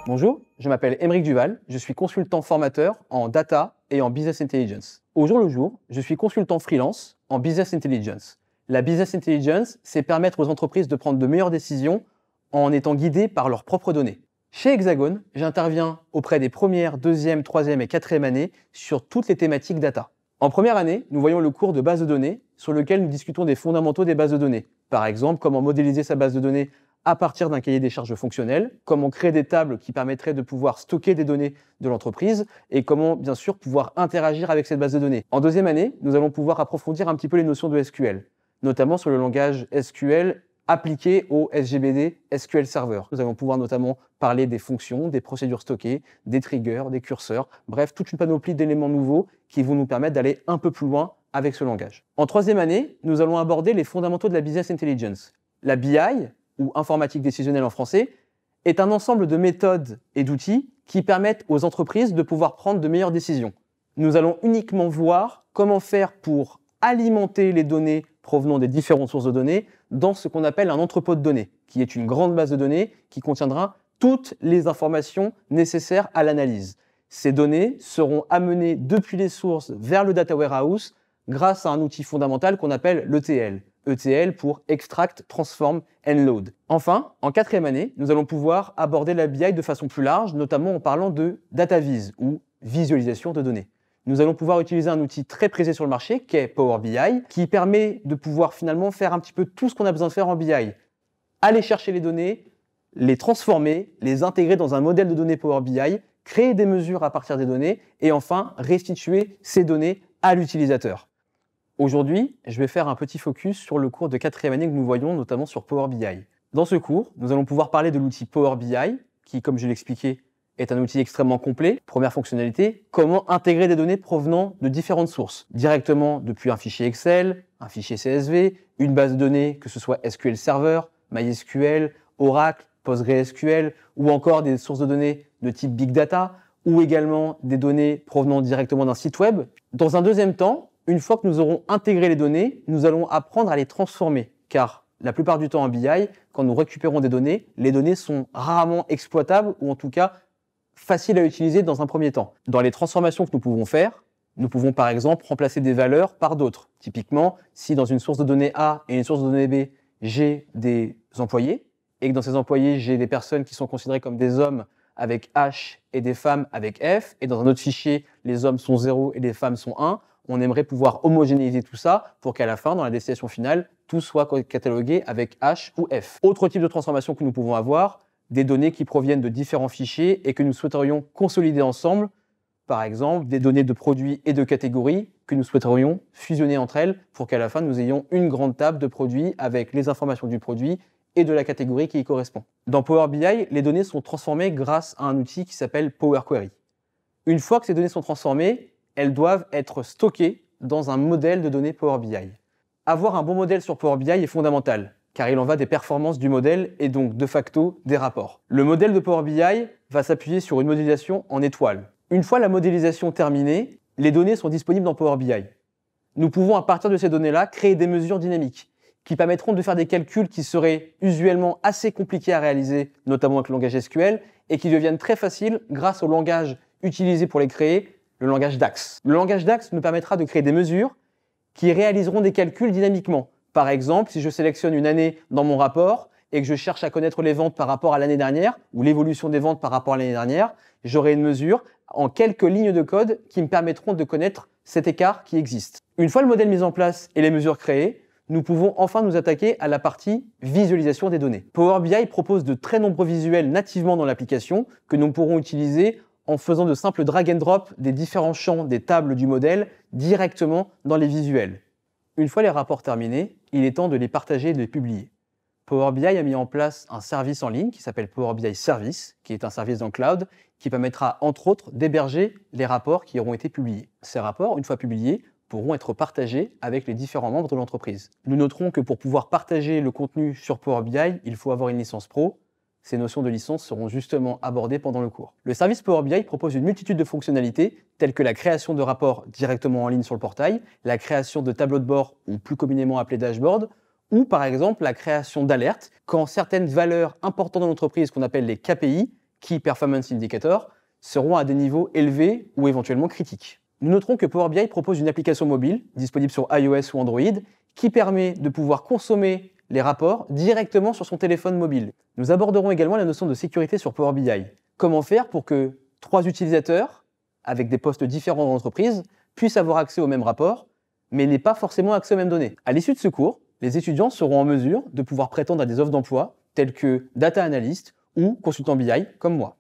Bonjour, je m'appelle Aymeric Duval, je suis consultant formateur en data et en business intelligence. Au jour le jour, je suis consultant freelance en business intelligence. La business intelligence, c'est permettre aux entreprises de prendre de meilleures décisions en étant guidées par leurs propres données. Chez Hexagon, j'interviens auprès des premières, deuxième, troisième et quatrième années sur toutes les thématiques data. En première année, nous voyons le cours de base de données sur lequel nous discutons des fondamentaux des bases de données. Par exemple, comment modéliser sa base de données à partir d'un cahier des charges fonctionnel, comment créer des tables qui permettraient de pouvoir stocker des données de l'entreprise et comment, bien sûr, pouvoir interagir avec cette base de données. En deuxième année, nous allons pouvoir approfondir un petit peu les notions de SQL, notamment sur le langage SQL appliqué au SGBD SQL Server. Nous allons pouvoir notamment parler des fonctions, des procédures stockées, des triggers, des curseurs, bref, toute une panoplie d'éléments nouveaux qui vont nous permettre d'aller un peu plus loin avec ce langage. En troisième année, nous allons aborder les fondamentaux de la business intelligence. La BI, ou informatique décisionnelle en français, est un ensemble de méthodes et d'outils qui permettent aux entreprises de pouvoir prendre de meilleures décisions. Nous allons uniquement voir comment faire pour alimenter les données provenant des différentes sources de données dans ce qu'on appelle un entrepôt de données, qui est une grande base de données qui contiendra toutes les informations nécessaires à l'analyse. Ces données seront amenées depuis les sources vers le data warehouse grâce à un outil fondamental qu'on appelle l'ETL. ETL pour Extract, Transform and Load. Enfin, en quatrième année, nous allons pouvoir aborder la BI de façon plus large, notamment en parlant de data viz ou visualisation de données. Nous allons pouvoir utiliser un outil très prisé sur le marché qui est Power BI, qui permet de pouvoir finalement faire un petit peu tout ce qu'on a besoin de faire en BI. Aller chercher les données, les transformer, les intégrer dans un modèle de données Power BI, créer des mesures à partir des données et enfin restituer ces données à l'utilisateur. Aujourd'hui, je vais faire un petit focus sur le cours de quatrième année que nous voyons, notamment sur Power BI. Dans ce cours, nous allons pouvoir parler de l'outil Power BI, qui, comme je l'ai expliqué, est un outil extrêmement complet. Première fonctionnalité, comment intégrer des données provenant de différentes sources, directement depuis un fichier Excel, un fichier CSV, une base de données, que ce soit SQL Server, MySQL, Oracle, PostgreSQL, ou encore des sources de données de type Big Data, ou également des données provenant directement d'un site web. Dans un deuxième temps, une fois que nous aurons intégré les données, nous allons apprendre à les transformer, car la plupart du temps en BI, quand nous récupérons des données, les données sont rarement exploitables ou en tout cas faciles à utiliser dans un premier temps. Dans les transformations que nous pouvons faire, nous pouvons par exemple remplacer des valeurs par d'autres. Typiquement, si dans une source de données A et une source de données B, j'ai des employés, et que dans ces employés, j'ai des personnes qui sont considérées comme des hommes avec H et des femmes avec F, et dans un autre fichier, les hommes sont 0 et les femmes sont 1, on aimerait pouvoir homogénéiser tout ça pour qu'à la fin, dans la destination finale, tout soit catalogué avec H ou F. Autre type de transformation que nous pouvons avoir, des données qui proviennent de différents fichiers et que nous souhaiterions consolider ensemble, par exemple des données de produits et de catégories que nous souhaiterions fusionner entre elles pour qu'à la fin, nous ayons une grande table de produits avec les informations du produit et de la catégorie qui y correspond. Dans Power BI, les données sont transformées grâce à un outil qui s'appelle Power Query. Une fois que ces données sont transformées, elles doivent être stockées dans un modèle de données Power BI. Avoir un bon modèle sur Power BI est fondamental, car il en va des performances du modèle et donc de facto des rapports. Le modèle de Power BI va s'appuyer sur une modélisation en étoiles. Une fois la modélisation terminée, les données sont disponibles dans Power BI. Nous pouvons à partir de ces données-là créer des mesures dynamiques qui permettront de faire des calculs qui seraient usuellement assez compliqués à réaliser, notamment avec le langage SQL, et qui deviennent très faciles grâce au langage utilisé pour les créer, le langage DAX. Le langage DAX nous permettra de créer des mesures qui réaliseront des calculs dynamiquement. Par exemple, si je sélectionne une année dans mon rapport et que je cherche à connaître les ventes par rapport à l'année dernière ou l'évolution des ventes par rapport à l'année dernière, j'aurai une mesure en quelques lignes de code qui me permettront de connaître cet écart qui existe. Une fois le modèle mis en place et les mesures créées, nous pouvons enfin nous attaquer à la partie visualisation des données. Power BI propose de très nombreux visuels nativement dans l'application que nous pourrons utiliser en faisant de simples drag and drop des différents champs des tables du modèle directement dans les visuels. Une fois les rapports terminés, il est temps de les partager et de les publier. Power BI a mis en place un service en ligne qui s'appelle Power BI Service, qui est un service dans le cloud, qui permettra entre autres d'héberger les rapports qui auront été publiés. Ces rapports, une fois publiés, pourront être partagés avec les différents membres de l'entreprise. Nous noterons que pour pouvoir partager le contenu sur Power BI, il faut avoir une licence pro. Ces notions de licence seront justement abordées pendant le cours. Le service Power BI propose une multitude de fonctionnalités telles que la création de rapports directement en ligne sur le portail, la création de tableaux de bord ou plus communément appelés dashboards, ou par exemple la création d'alertes quand certaines valeurs importantes dans l'entreprise qu'on appelle les KPI, Key Performance Indicator, seront à des niveaux élevés ou éventuellement critiques. Nous noterons que Power BI propose une application mobile, disponible sur iOS ou Android, qui permet de pouvoir consommer les rapports directement sur son téléphone mobile. Nous aborderons également la notion de sécurité sur Power BI. Comment faire pour que 3 utilisateurs, avec des postes différents dans l'entreprise, puissent avoir accès au même rapport, mais n'aient pas forcément accès aux mêmes données. À l'issue de ce cours, les étudiants seront en mesure de pouvoir prétendre à des offres d'emploi telles que Data Analyst ou Consultant BI comme moi.